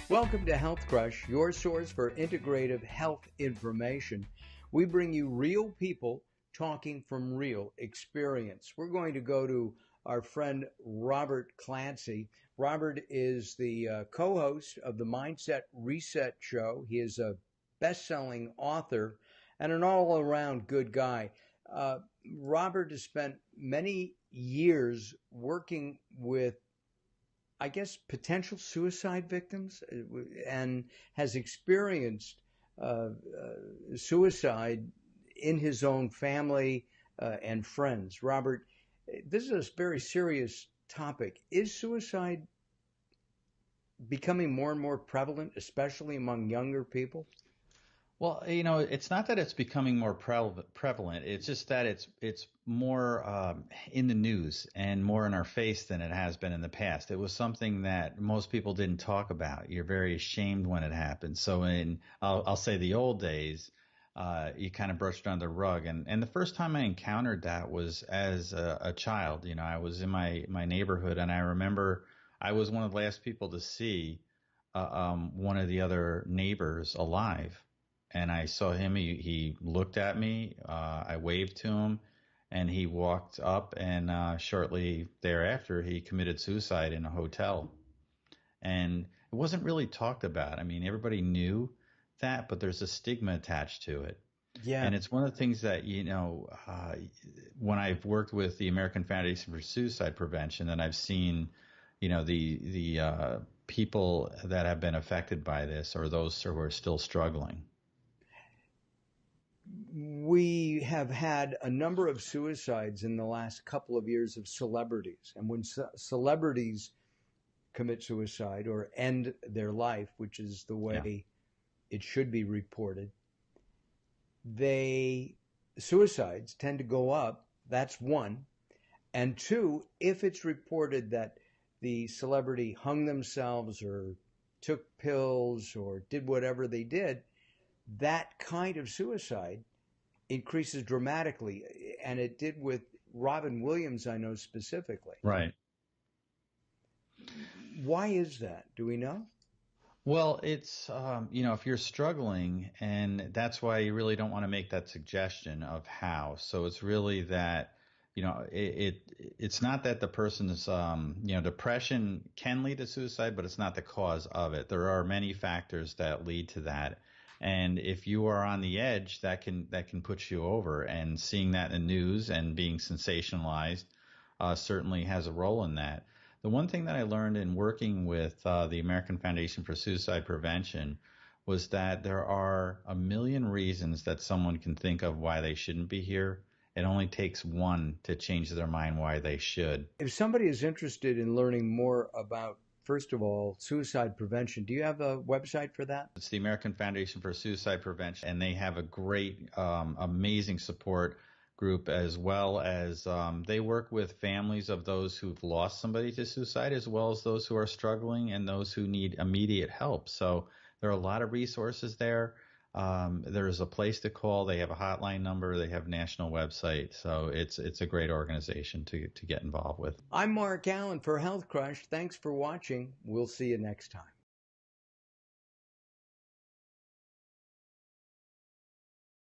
Welcome to Health Crush, your source for integrative health information. We bring you real people talking from real experience. We're going to go to our friend Robert Clancy. Robert is the co-host of the Mindset Reset Show. He is a best-selling author and an all-around good guy. Robert has spent many years working with, I guess, potential suicide victims and has experienced suicide in his own family and friends. Robert, this is a very serious topic. Is suicide becoming more and more prevalent, especially among younger people? Well, it's not that it's becoming more prevalent. It's just that it's more in the news and more in our face than it has been in the past. It was something that most people didn't talk about. You're very ashamed when it happens. So I'll say the old days, you kind of brushed it under the rug. And the first time I encountered that was as a child. I was in my neighborhood, and I remember I was one of the last people to see one of the other neighbors alive. And I saw him, he looked at me, I waved to him, and he walked up, and shortly thereafter, he committed suicide in a hotel. And it wasn't really talked about. I mean, everybody knew that, but there's a stigma attached to it. Yeah. And it's one of the things that, when I've worked with the American Foundation for Suicide Prevention, and I've seen, the people that have been affected by this, or those who are still struggling. We have had a number of suicides in the last couple of years of celebrities. And when celebrities commit suicide or end their life, which is the way it should be reported, suicides tend to go up. That's one. And two, if it's reported that the celebrity hung themselves or took pills or did whatever they did, that kind of suicide increases dramatically, and it did with Robin Williams, I know specifically. Right. Why is that? Do we know? Well, it's, if you're struggling, and that's why you really don't want to make that suggestion of how. So it's really that, it's not that the person's, depression can lead to suicide, but it's not the cause of it. There are many factors that lead to that. And if you are on the edge, that can put you over. And seeing that in the news and being sensationalized certainly has a role in that. The one thing that I learned in working with the American Foundation for Suicide Prevention was that there are a million reasons that someone can think of why they shouldn't be here. It only takes one to change their mind why they should. If somebody is interested in learning more about, first of all, suicide prevention, do you have a website for that? It's the American Foundation for Suicide Prevention, and they have a great, amazing support group, as well as they work with families of those who've lost somebody to suicide, as well as those who are struggling and those who need immediate help. So there are a lot of resources there. There's a place to call. They have a hotline number. They have a national website. So it's a great organization to get involved with. I'm Mark Allen for Health Crush. Thanks for watching. We'll see you next time.